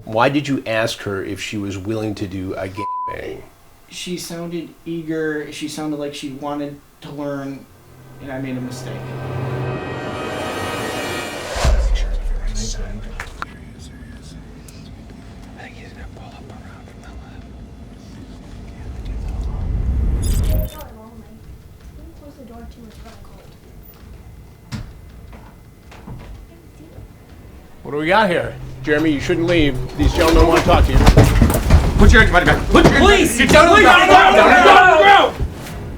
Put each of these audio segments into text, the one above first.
Why did you ask her if she was willing to do a gangbang? She sounded eager. She sounded like she wanted to learn, and I made a mistake. What do we got here? Jeremy, you shouldn't leave. These gentlemen want to talk to you. Put your hands behind your back. Put your hands. Please! Get down on the ground! Down on the ground!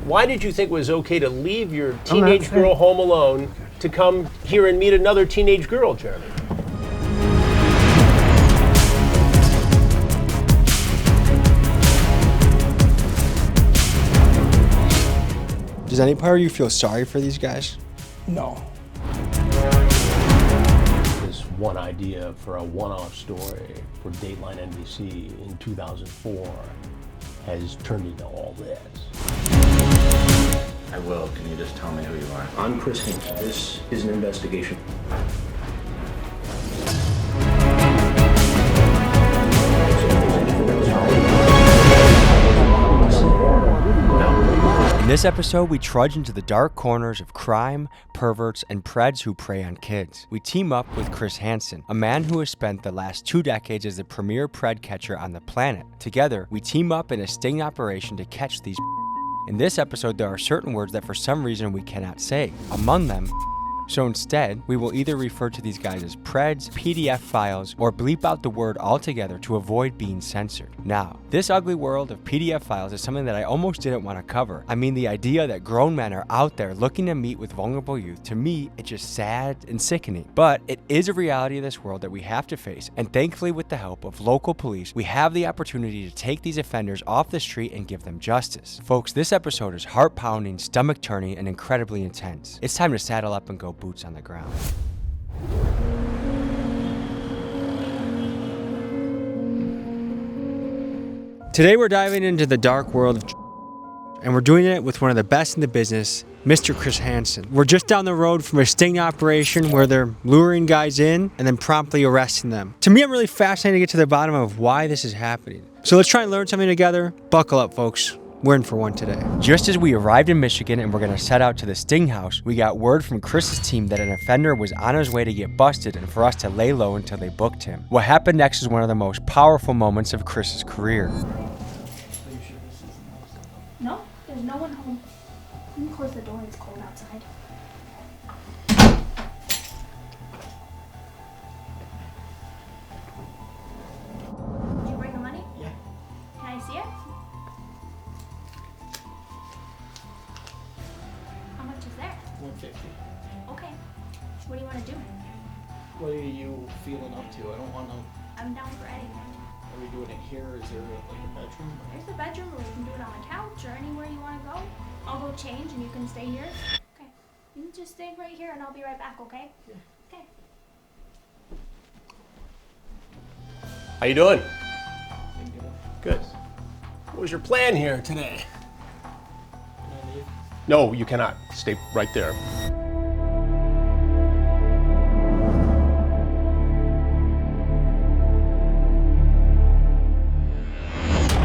Why did you think it was okay to leave your teenage girl home alone to come here and meet another teenage girl, Jeremy? Does any part of you feel sorry for these guys? No. This one idea for a one-off story for Dateline NBC in 2004 has turned into all this. I will. Can you just tell me who you are? I'm Chris Hansen. This is an investigation. In this episode, we trudge into the dark corners of crime, perverts, and Preds who prey on kids. We team up with Chris Hansen, a man who has spent the last 2 decades as the premier Pred catcher on the planet. Together, we team up in a sting operation to catch these. In this episode, there are certain words that for some reason we cannot say. Among them, so instead, we will either refer to these guys as Preds, PDF files, or bleep out the word altogether to avoid being censored. Now, this ugly world of PDF files is something that I almost didn't want to cover. I mean, the idea that grown men are out there looking to meet with vulnerable youth, to me, it's just sad and sickening. But it is a reality of this world that we have to face, and thankfully with the help of local police, we have the opportunity to take these offenders off the street and give them justice. Folks, this episode is heart-pounding, stomach-turning, and incredibly intense. It's time to saddle up and go boots on the ground. Today we're diving into the dark world of and we're doing it with one of the best in the business, Mr. Chris Hansen. We're just down the road from a sting operation where they're luring guys in and then promptly arresting them. To me, I'm really fascinated to get to the bottom of why this is happening. So let's try and learn something together. Buckle up, folks. We're in for one today. Just as we arrived in Michigan and we're gonna set out to the Sting House, we got word from Chris's team that an offender was on his way to get busted and for us to lay low until they booked him. What happened next is one of the most powerful moments of Chris's career. No, there's no one home. You can close the door, it's cold outside. Did you bring the money? Yeah. Can I see it? How much is there? 150. Okay. What do you want to do? What are you feeling up to? I don't want to. I'm down for anything. Are we doing it here? Is there like a bedroom? There's a bedroom, or we can do it on the couch, or anywhere you want to go. I'll go change, and you can stay here. Okay. You can just stay right here, and I'll be right back. Okay? Yeah. Okay. How you doing? Think good. Good. What was your plan here today? Can I leave? No, you cannot. Stay right there.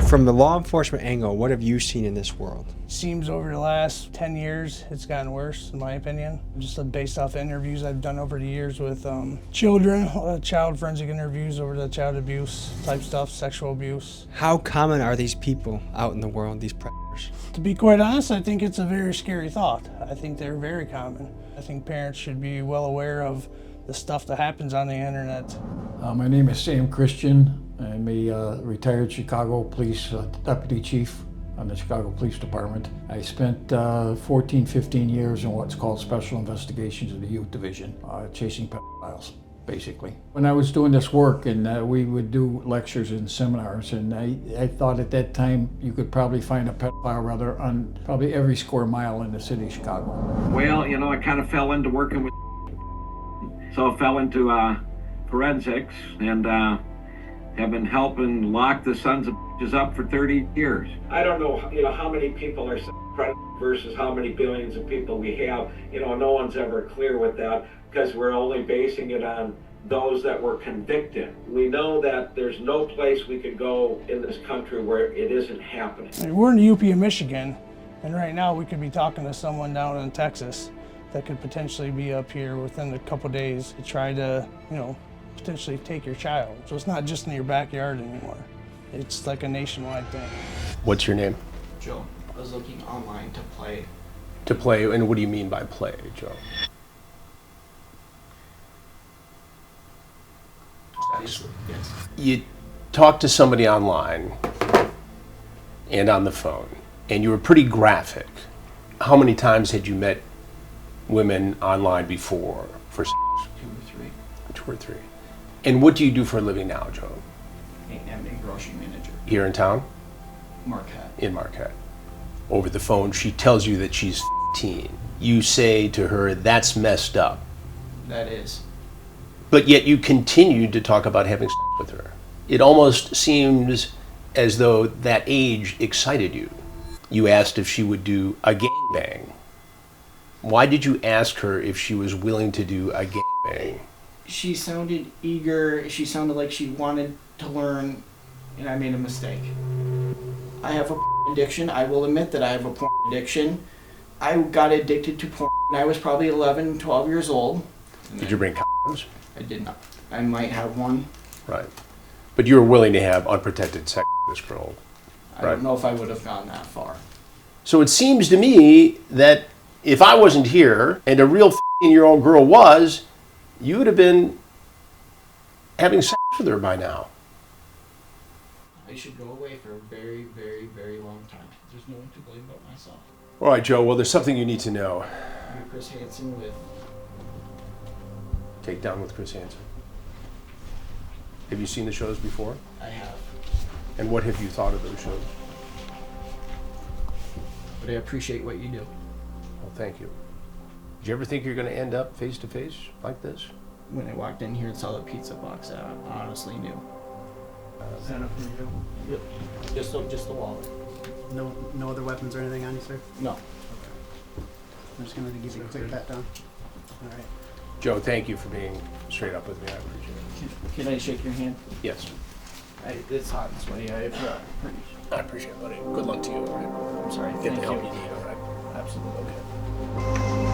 From the law enforcement angle, what have you seen in this world? Seems over the last 10 years, it's gotten worse, in my opinion. Just based off interviews I've done over the years with children, child forensic interviews over the child abuse type stuff, sexual abuse. How common are these people out in the world, these predators? To be quite honest, I think it's a very scary thought. I think they're very common. I think parents should be well aware of the stuff that happens on the internet. My name is Sam Christian. I'm a retired Chicago Police Deputy Chief on the Chicago Police Department. I spent 14, 15 years in what's called Special Investigations of the Youth Division, chasing pedophiles, basically. When I was doing this work, and we would do lectures and seminars, and I thought at that time you could probably find a pedophile rather on probably every square mile in the city of Chicago. Well, you know, I kind of fell into working with, so I fell into forensics, and have been helping lock the sons of bitches up for 30 years. I don't know, how many people are versus how many billions of people we have. No one's ever clear with that because we're only basing it on those that were convicted. We know that there's no place we could go in this country where it isn't happening. I mean, we're in the UP of Michigan, and right now we could be talking to someone down in Texas that could potentially be up here within a couple days to try to, potentially take your child. So it's not just in your backyard anymore. It's like a nationwide thing. What's your name? Joe, I was looking online to play. To play, and what do you mean by play, Joe? Yes. You talked to somebody online and on the phone, and you were pretty graphic. How many times had you met women online before for sex? 2 or 3. 2 or 3. And what do you do for a living now, Joe? I'm a grocery manager. Here in town? Marquette. In Marquette. Over the phone, she tells you that she's 15. You say to her, that's messed up. That is. But yet you continued to talk about having sex with her. It almost seems as though that age excited you. You asked if she would do a gangbang. Why did you ask her if she was willing to do a gangbang? She sounded eager. She sounded like she wanted to learn, and I made a mistake. I have a addiction. I will admit that I have a porn addiction. I got addicted to porn when I was probably 11, 12 years old. Did you bring condoms? I did not. I might have one. Right. But you were willing to have unprotected sex with this girl. I don't know if I would have gone that far. So it seems to me that if I wasn't here and a real 15-year-old girl was, you would have been having sex with her by now. I should go away for a very, very, very long time. There's no one to blame but myself. All right, Joe, well, there's something you need to know. I'm Chris Hansen with... Take Down with Chris Hansen. Have you seen the shows before? I have. And what have you thought of those shows? But I appreciate what you do. Well, thank you. Did you ever think you're going to end up face to face like this? When I walked in here and saw the pizza box, I honestly knew. Is that enough for you? Yep. Just the wallet. No other weapons or anything on you, sir? No. I'm just gonna give you a quick pat down. All right. Joe, thank you for being straight up with me. I appreciate it. Can I shake your hand? Yes. It's hot and sweaty. I appreciate it, buddy. Good luck to you, all right? I'm sorry. Get Thank the you. help you need, all right? Absolutely. Okay.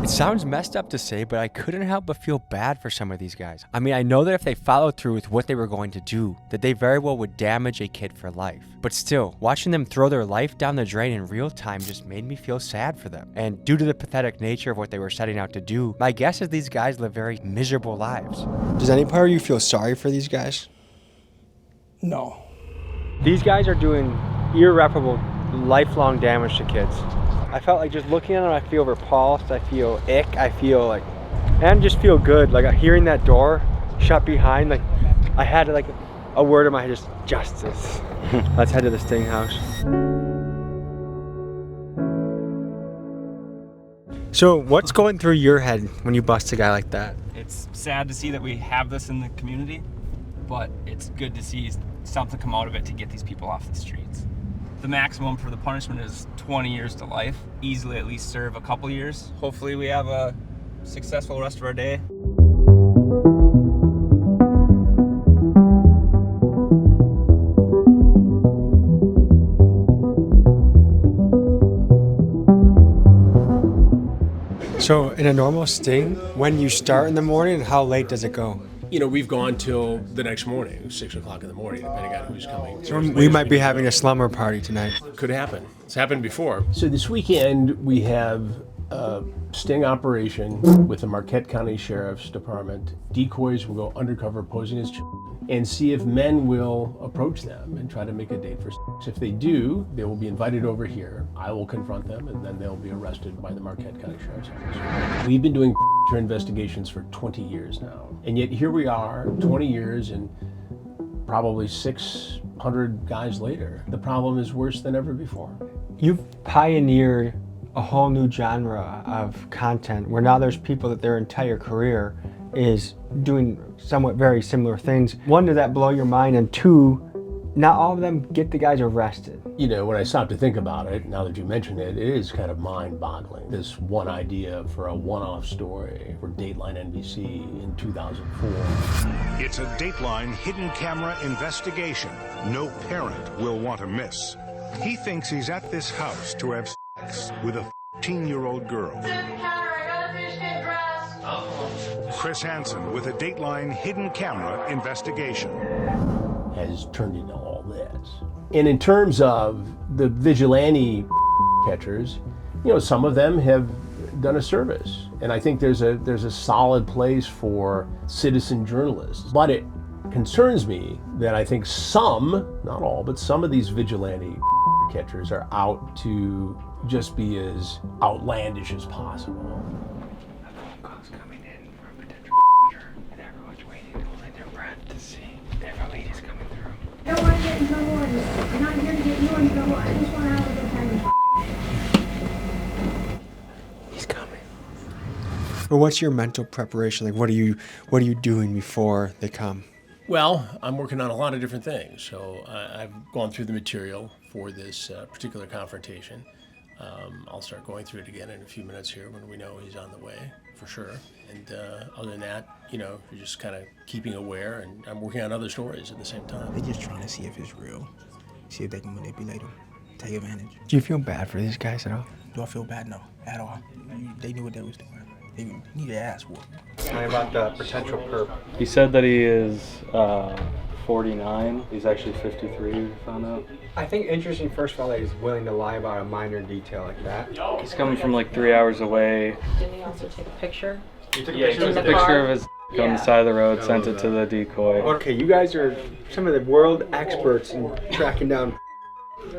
It sounds messed up to say, but I couldn't help but feel bad for some of these guys. I mean, I know that if they followed through with what they were going to do, that they very well would damage a kid for life. But still, watching them throw their life down the drain in real time just made me feel sad for them. And due to the pathetic nature of what they were setting out to do, my guess is these guys live very miserable lives. Does any part of you feel sorry for these guys? No. These guys are doing irreparable, lifelong damage to kids. I felt like just looking at them, I feel repulsed, I feel ick, I feel like, and just feel good. Like hearing that door shut behind, like I had like a word in my head, just justice. Let's head to the Sting house. So what's going through your head when you bust a guy like that? It's sad to see that we have this in the community, but it's good to see something come out of it to get these people off the streets. The maximum for the punishment is 20 years to life. Easily at least serve a couple years. Hopefully we have a successful rest of our day. So in a normal Sting, when you start in the morning, how late does it go? You know, we've gone till the next morning, 6 o'clock in the morning, depending on who's coming. So we might be having a slumber party tonight. Could happen. It's happened before. So this weekend we have a sting operation with the Marquette County Sheriff's Department. Decoys will go undercover posing as children and see if men will approach them and try to make a date for sex. If they do, they will be invited over here. I will confront them and then they'll be arrested by the Marquette County Sheriff's Office. We've been doing investigations for 20 years now. And yet here we are, 20 years, and probably 600 guys later. The problem is worse than ever before. You've pioneered a whole new genre of content where now there's people that their entire career is doing somewhat very similar things. One, did that blow your mind? And two, not all of them get the guys arrested. You know, when I stop to think about it, now that you mention it, it is kind of mind-boggling. This one idea for a one-off story for Dateline NBC in 2004. It's a Dateline hidden camera investigation no parent will want to miss. He thinks he's at this house to have sex with a 15-year-old girl. Chris Hansen with a Dateline hidden camera investigation. Has turned into all this. And in terms of the vigilante catchers, you know, some of them have done a service. And I think there's a solid place for citizen journalists. But it concerns me that I think some, not all, but some of these vigilante catchers are out to just be as outlandish as possible. A phone call's coming in from a potential and everyone's waiting, holding their breath to see if a lady's coming through. I don't want to get in trouble, and I'm not here to get you in trouble. I just want to have a good time. He's coming. Well, what's your mental preparation? Like, what are you doing before they come? Well, I'm working on a lot of different things. So I've gone through the material for this particular confrontation. I'll start going through it again in a few minutes here when we know he's on the way, for sure. And other than that, you know, you're just kind of keeping aware, and I'm working on other stories at the same time. They're just trying to see if it's real, see if they can manipulate them, take advantage. Do you feel bad for these guys at all? Do I feel bad? No, at all. They knew what they was doing. They needed to ask what. Tell me about the potential perp. He said that he is 49. He's actually 53, we found out. I think interesting, first of all, that he's willing to lie about a minor detail like that. He's coming from like 3 hours away. Didn't he also take a picture? He took a picture of his on the side of the road, sent it to the decoy. Okay, you guys are some of the world experts in tracking down.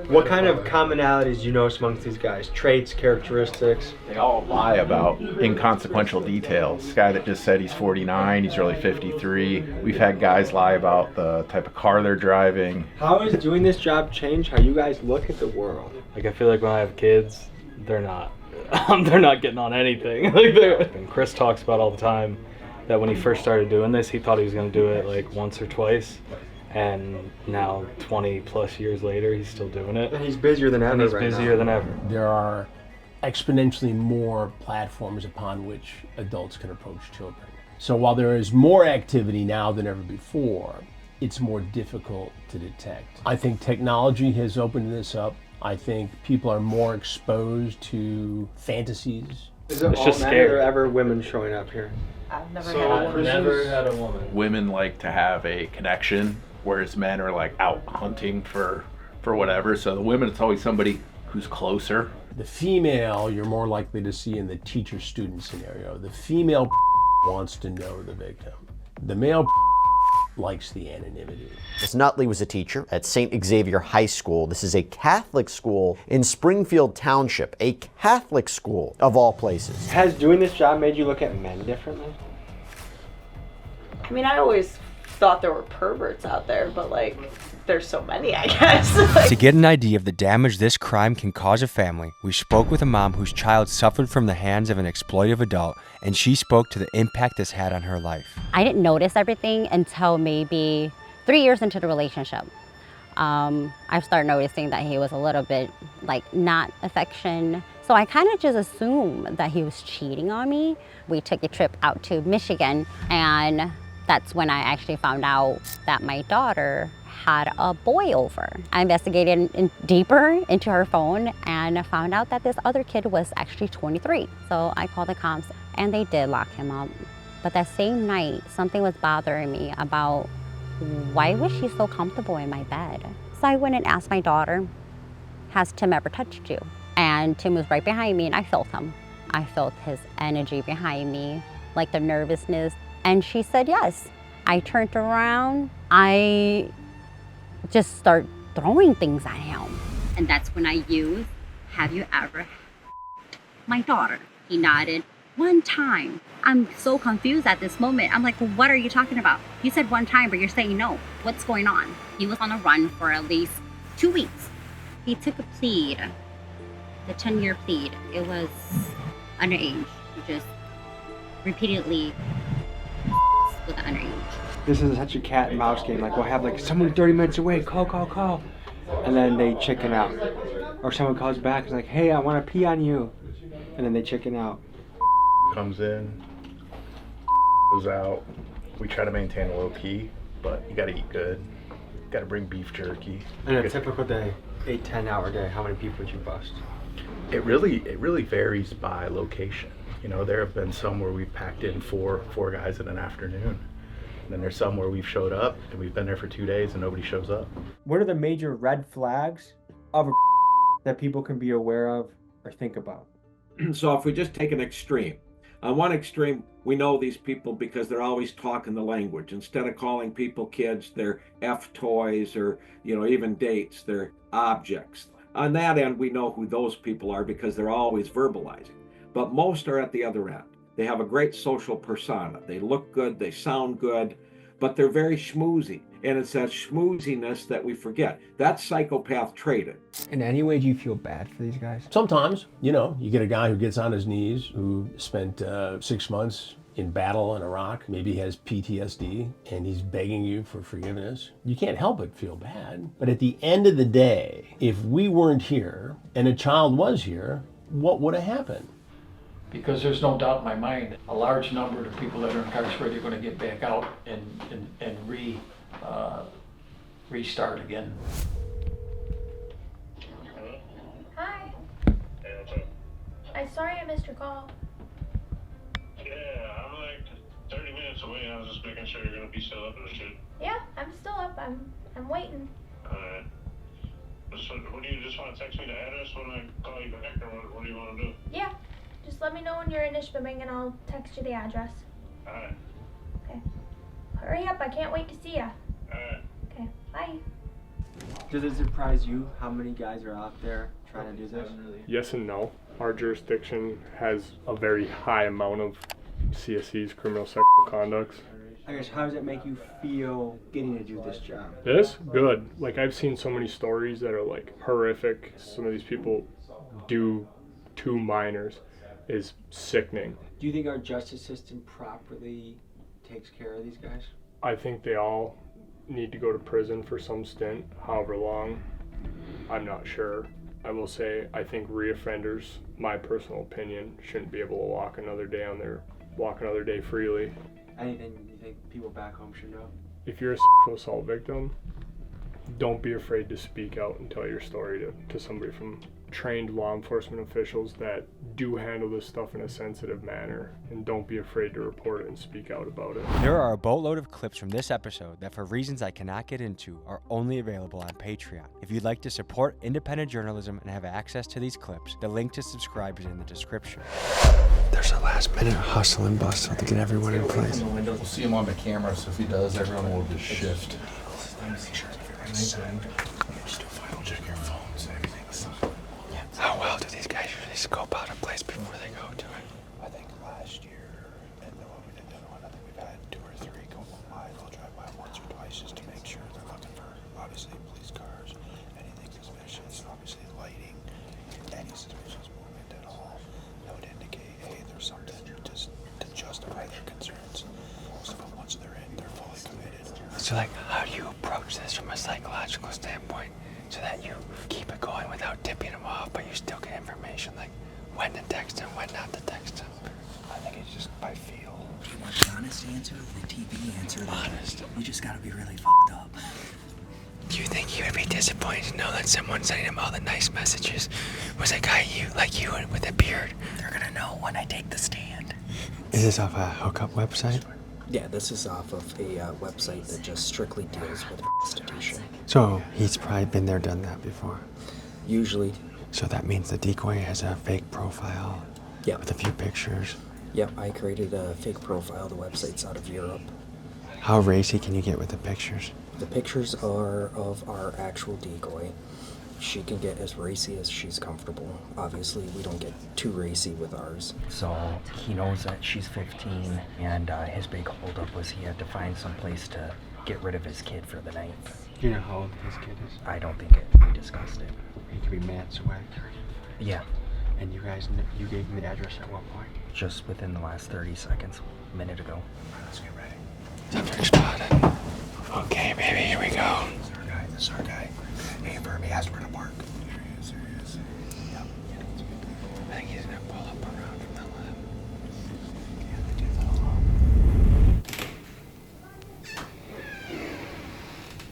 What kind of commonalities do you notice amongst these guys? Traits, characteristics? They all lie about inconsequential details. This guy that just said he's 49, he's really 53. We've had guys lie about the type of car they're driving. How has doing this job changed how you guys look at the world? Like, I feel like when I have kids, they're not getting on anything. Like, and Chris talks about all the time that when he first started doing this, he thought he was going to do it like once or twice. And now 20 plus years later, he's still doing it. And he's busier than ever. And he's busier than ever. There are exponentially more platforms upon which adults can approach children. So while there is more activity now than ever before, it's more difficult to detect. I think technology has opened this up. I think people are more exposed to fantasies. Is it all men or ever women showing up here? I've never had a woman. Never had a woman. Women like to have a connection, whereas men are like out hunting for whatever. So the women, it's always somebody who's closer. The female, you're more likely to see in the teacher-student scenario. The female wants to know the victim. The male likes the anonymity. Miss Nutley was a teacher at St. Xavier High School. This is a Catholic school in Springfield Township, a Catholic school of all places. Has doing this job made you look at men differently? I mean, I always thought there were perverts out there, but like, there's so many, I guess. To get an idea of the damage this crime can cause a family, we spoke with a mom whose child suffered from the hands of an exploitive adult, and she spoke to the impact this had on her life. I didn't notice everything until maybe 3 years into the relationship. I started noticing that he was a little bit like not affection. So I kind of just assumed that he was cheating on me. We took a trip out to Michigan, and that's when I actually found out that my daughter had a boy over. I investigated deeper into her phone and found out that this other kid was actually 23. So I called the cops and they did lock him up. But that same night, something was bothering me about why was she so comfortable in my bed? So I went and asked my daughter, has Tim ever touched you? And Tim was right behind me and I felt him. I felt his energy behind me, like the nervousness. And she said yes. I turned around, I just start throwing things at him. And that's when I used, have you ever my daughter? He nodded, one time. I'm so confused at this moment. I'm like, well, what are you talking about? You said one time, but you're saying no. What's going on? He was on a run for at least 2 weeks. He took a plea, the 10-year plea. It was underage. He just repeatedly with the underage. This is such a cat and mouse game. Like, we'll have like someone 30 minutes away, call. And then they chicken out. Or someone calls back and is like, hey, I want to pee on you. And then they chicken out. Comes in, goes out. We try to maintain a low key, but you gotta eat good. Gotta bring beef jerky. In a typical day, 8-10 hour day, how many people would you bust? It really varies by location. You know, there have been some where we've packed in four guys in an afternoon. And then there's some where we've showed up and we've been there for 2 days and nobody shows up. What are the major red flags of a that people can be aware of or think about? So if we just take an extreme, on one extreme, we know these people because they're always talking the language. Instead of calling people kids, they're F toys or, even dates, they're objects. On that end, we know who those people are because they're always verbalizing. But most are at the other end. They have a great social persona. They look good, they sound good, but they're very schmoozy. And it's that schmooziness that we forget. That's psychopath traded. In any way, do you feel bad for these guys? Sometimes, you get a guy who gets on his knees, who spent 6 months in battle in Iraq, maybe has PTSD, and he's begging you for forgiveness. You can't help but feel bad. But at the end of the day, if we weren't here and a child was here, what would have happened? Because there's no doubt in my mind, a large number of the people that are incarcerated are going to get back out and restart again. Hi. Hey, what's up? I'm sorry I missed your call. Yeah, I'm like 30 minutes away. I was just making sure you're gonna be still up and shit. Yeah, I'm still up. I'm waiting. Alright. So, what do you just want to text me the address when I call you back, or what do you want to do? Yeah. Just let me know when you're in Ishpeming and I'll text you the address. Alright. Okay. Hurry up, I can't wait to see ya. Alright. Okay, bye. Does it surprise you how many guys are out there trying to do this? Yes and no. Our jurisdiction has a very high amount of CSCs, criminal sexual conducts. I guess, how does it make you feel getting to do this job? This? Good. Like, I've seen so many stories that are like horrific. Some of these people do to minors is sickening. Do you think our justice system properly takes care of these guys? I think they all need to go to prison for some stint, however long. I'm not sure. I will say I think reoffenders, my personal opinion, shouldn't be able to walk another day freely. Anything you think people back home should know? If you're a sexual assault victim, don't be afraid to speak out and tell your story to somebody from trained law enforcement officials that do handle this stuff in a sensitive manner, and don't be afraid to report it and speak out about it. There are a boatload of clips from this episode that, for reasons I cannot get into, are only available on Patreon. If you'd like to support independent journalism and have access to these clips, the link to subscribe is in the description. There's a last minute hustle and bustle to get everyone in place. We'll see him on the camera, so if he does, everyone will just shift. Check your phones, everything's How well do these guys usually scope out a place before they go to it? I think last year, and the one we did the other one, I think we've had 2 or 3 go by. They'll drive by once or twice just to make sure they're looking for, obviously, police cars, anything suspicious, obviously lighting, any suspicious movement at all that would indicate, hey, there's something just to justify their concerns. So once they're in, they're fully committed. So, like, how do you approach this from a psychological standpoint so that you keep it going without tipping them off, but you still get information, like when to text them, when not to text them? I think it's just by feel. You want the honest answer, the TV answer? Honest. You just gotta be really fucked up. Do you think he would be disappointed to know that someone sending him all the nice messages was a guy like you with a beard? They're gonna know when I take the stand. Is this off a hookup website? Yeah, this is off of a website that just strictly deals with prostitution. So he's probably been there, done that before. Usually. So that means the decoy has a fake profile. Yep. With a few pictures. Yep, I created a fake profile. The website's out of Europe. How racy can you get with the pictures? The pictures are of our actual decoy. she can get as racy as she's comfortable. Obviously, we don't get too racy with ours. So he knows that she's 15, and his big holdup was he had to find some place to get rid of his kid for the night. Do you know how old his kid is? I don't think we discussed it. He could be minutes away. Yeah. And you guys, you gave him the address at what point? Just within the last 30 seconds, a minute ago. Let's get ready. Subject spotted. Okay, baby, here we go. This is our guy. Hey, Vermy, ask where to park. There he is. Yep. I think he's gonna pull up around from the left.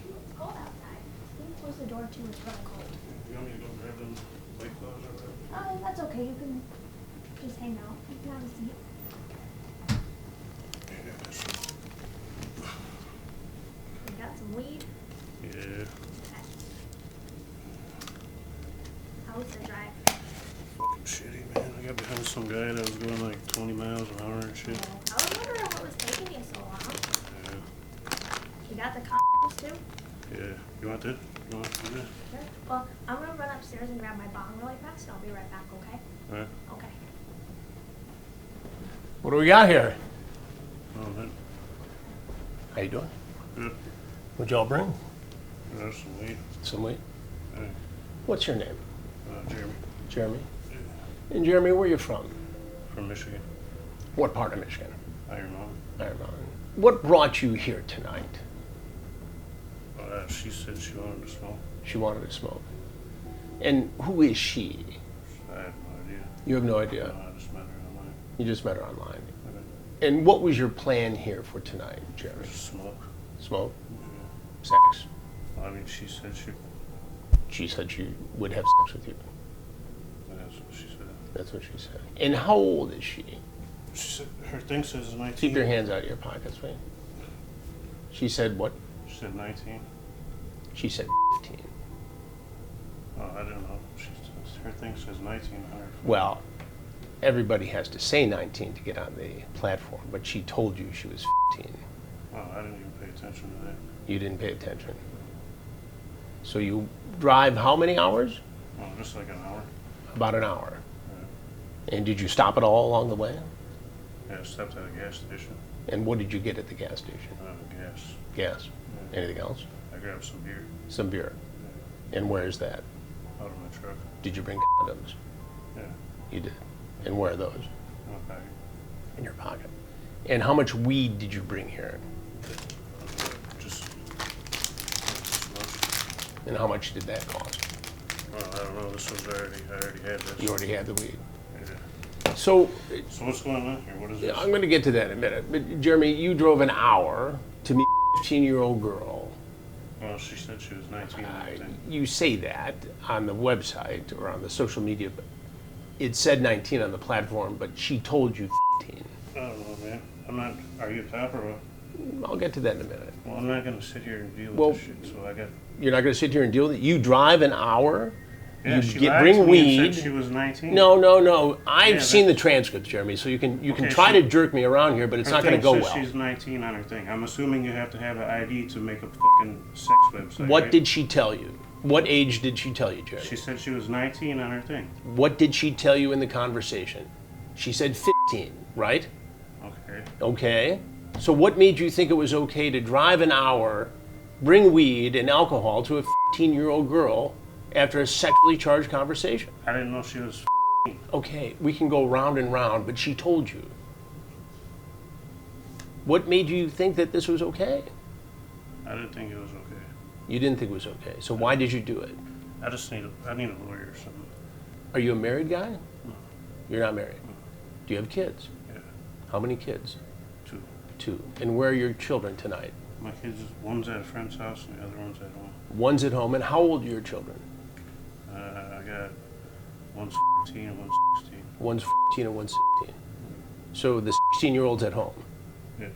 It's cold outside. Can you close the door too? It's really cold. You want me to go grab them white clothes or whatever? That's okay. You can just hang out. You can have a seat. You got some weed? Yeah. How was the drive? Fucking shitty, man. I got behind some guy that was going like 20 miles an hour and shit. I was wondering what was taking you so long. Yeah. You got the condoms too? Yeah. You want that? You want to do that? Sure. Well, I'm gonna run upstairs and grab my bong really fast, and I'll be right back, okay? Alright. Okay. What do we got here? Oh, man. How you doing? Good. What'd y'all bring? There's some weed. Some weed? Yeah. What's your name? Jeremy. Jeremy? And Jeremy, where are you from? From Michigan. What part of Michigan? Iron Mountain. Iron Mountain. What brought you here tonight? She said she wanted to smoke. She wanted to smoke. And who is she? I have no idea. You have no idea? No, I just met her online. You just met her online. Okay. And what was your plan here for tonight, Jeremy? Just smoke. Smoke? Yeah. Sex? I mean, she said she... She said she would have sex with you. That's what she said. That's what she said. And how old is she? She said her thing says 19. Keep your hands out of your pockets, please. She said what? She said 19. She said 15. Oh, I don't know. Her thing says 19 on her. Well, everybody has to say 19 to get on the platform, but she told you she was 15. Oh, I didn't even pay attention to that. You didn't pay attention. So you drive how many hours? Oh, just like an hour. About an hour. Yeah. And did you stop at all along the way? Yeah, I stopped at a gas station. And what did you get at the gas station? Gas. Gas. Yeah. Anything else? I grabbed some beer. Some beer. Yeah. And where's that? Out of my truck. Did you bring condoms? Yeah. You did. And where are those? In my pocket. In your pocket. And how much weed did you bring here? Just And how much did that cost? Well, I don't know. This was I already had this. You already had the weed. Yeah. So what's going on here? What is this? I'm going to get to that in a minute. But Jeremy, you drove an hour to meet a 15-year-old girl. Well, she said she was 19. You say that on the website or on the social media, but it said 19 on the platform, but she told you 15. I don't know, man. I'm not. Are you a cop or what? I'll get to that in a minute. Well, I'm not going to sit here and deal with this shit. So I got. You're not going to sit here and deal with it. You drive an hour. Yeah, you she get lied bring to me weed. and said she was 19. No. I've Yeah, seen the transcripts, Jeremy. So you can Okay, try to jerk me around here, but it's her not going to thing go says well. She's 19 on her thing. I'm assuming you have to have an ID to make a fucking sex website. What right? did she tell you? What age did she tell you, Jeremy? She said she was 19 on her thing. What did she tell you in the conversation? She said 15, right? Okay. Okay. So what made you think it was okay to drive an hour, bring weed and alcohol to a 15-year-old girl after a sexually charged conversation? I didn't know she was. Okay, we can go round and round, but she told you. What made you think that this was okay? I didn't think it was okay. You didn't think it was okay. So why did you do it? I just need a lawyer or something. Are you a married guy? No. You're not married. No. Do you have kids? Yeah. How many kids? 2. 2. And where are your children tonight? My kids, one's at a friend's house and the other one's at home. One's at home. And how old are your children? I got one's 14 and one's 16. One's 14 and one's 16. So the 16-year-old's at home. Yeah.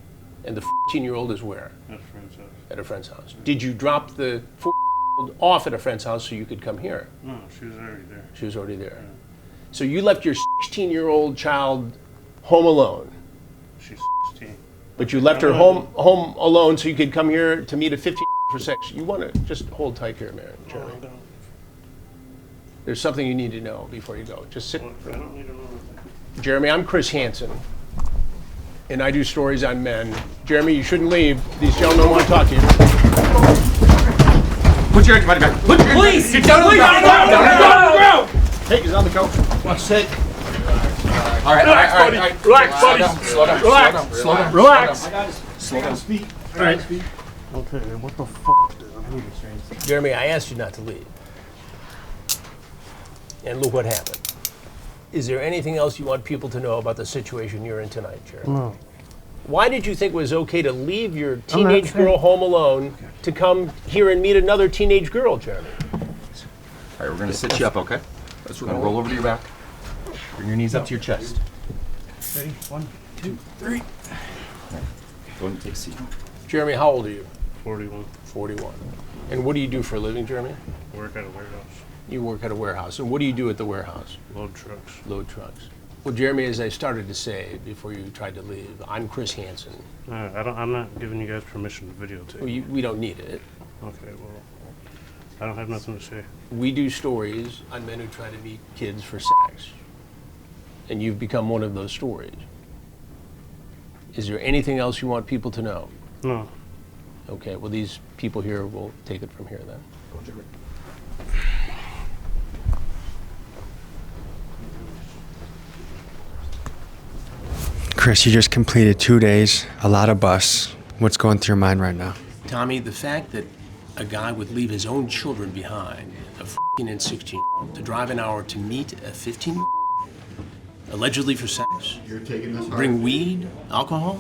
And the 14-year-old is where? At a friend's house. At a friend's house. Did you drop the 14-year-old off at a friend's house so you could come here? No, she was already there. She was already there. Yeah. So you left your 16-year-old child home alone. She's 16. But you left her home alone so you could come here to meet a 15 for sex. You want to just hold tight here, Jeremy. There's something you need to know before you go. Just sit. I don't need to know. Jeremy, I'm Chris Hansen, and I do stories on men. Jeremy, you shouldn't leave. These gentlemen want to talk to you. Put your body back. Put your Please! Get down on the ground! Down on the ground! Hey, he's on the couch. Watch sit. All right, Relax, buddy. Relax, buddy. Slow down. Relax. Slow down. Relax. Slow down. Speak. All right. Okay, what the fuck, dude? Jeremy, I asked you not to leave. And look what happened. Is there anything else you want people to know about the situation you're in tonight, Jeremy? No. Why did you think it was okay to leave your teenage girl home alone to come here and meet another teenage girl, Jeremy? All right, we're gonna sit you up, okay? We're gonna roll over to your back. Bring your knees up to your chest. Ready? 1, 2, 3. Go ahead and take a seat. Jeremy, how old are you? 41. 41. And what do you do for a living, Jeremy? Work at a warehouse. You work at a warehouse. And what do you do at the warehouse? Load trucks. Load trucks. Well, Jeremy, as I started to say before you tried to leave, I'm Chris Hansen. I'm not giving you guys permission to videotape. Well, we don't need it. Okay, well, I don't have nothing to say. We do stories on men who try to meet kids for sex. And you've become one of those stories. Is there anything else you want people to know? No. Okay, well, these people here will take it from here then. Chris, you just completed 2 days, a lot of bus. What's going through your mind right now? Tommy, the fact that a guy would leave his own children behind, a 14 and 16, to drive an hour to meet a 15, allegedly for sex, bring weed, alcohol,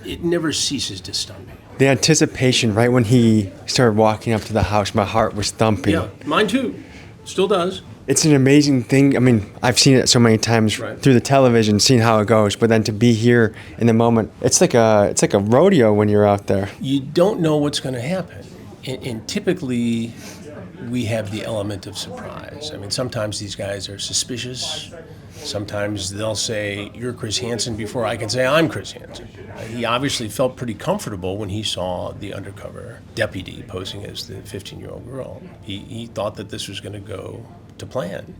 it never ceases to stun me. The anticipation, right when he started walking up to the house, my heart was thumping. Yeah, mine too. Still does. It's an amazing thing. I mean, I've seen it so many times through the television, seen how it goes, but then to be here in the moment, it's like a rodeo when you're out there. You don't know what's going to happen. And typically, we have the element of surprise. I mean, sometimes these guys are suspicious. Sometimes they'll say, you're Chris Hansen, before I can say I'm Chris Hansen. He obviously felt pretty comfortable when he saw the undercover deputy posing as the 15-year-old girl. He thought that this was going to go to plan.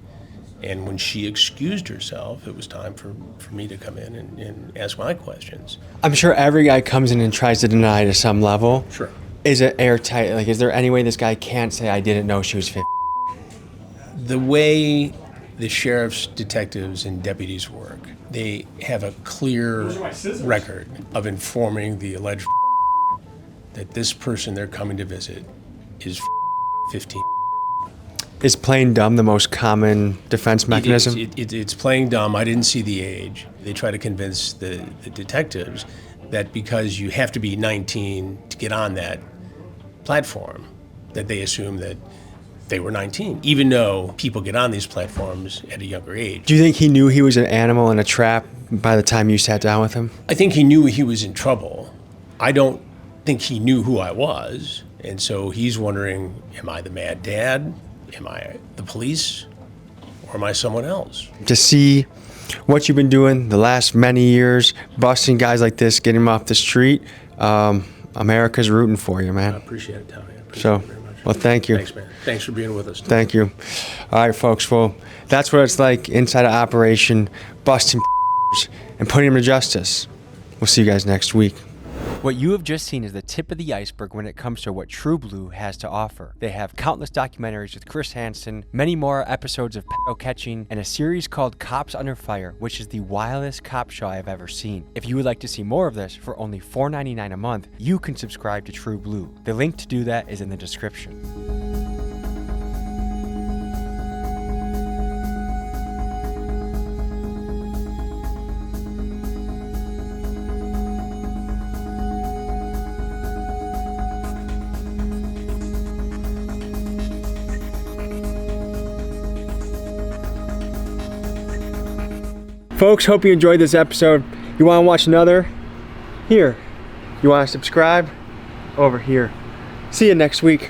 And when she excused herself, it was time for me to come in and ask my questions. I'm sure every guy comes in and tries to deny to some level. Sure. Is it airtight? Like, is there any way this guy can't say, I didn't know she was 15? The way the sheriff's detectives and deputies work, they have a clear record of informing the alleged that this person they're coming to visit is 15. Is playing dumb the most common defense mechanism? It's playing dumb. I didn't see the age. They try to convince the detectives that because you have to be 19 to get on that platform, that they assume that they were 19, even though people get on these platforms at a younger age. Do you think he knew he was an animal in a trap by the time you sat down with him? I think he knew he was in trouble. I don't think he knew who I was. And so he's wondering, am I the mad dad? Am I the police? Or am I someone else? To see what you've been doing the last many years, busting guys like this, getting them off the street, America's rooting for you, man. I appreciate it, Tommy. I appreciate So, it very much. well, thank you. Thanks, man. Thanks for being with us. Thank you. All right, folks. Well, that's what it's like inside of Operation busting and putting them to justice. We'll see you guys next week. What you have just seen is the tip of the iceberg when it comes to what True Blue has to offer. They have countless documentaries with Chris Hansen, many more episodes of pedo catching, and a series called Cops Under Fire, which is the wildest cop show I've ever seen. If you would like to see more of this for only $4.99 a month, you can subscribe to True Blue. The link to do that is in the description. Folks, hope you enjoyed this episode. You want to watch another? Here. You want to subscribe? Over here. See you next week.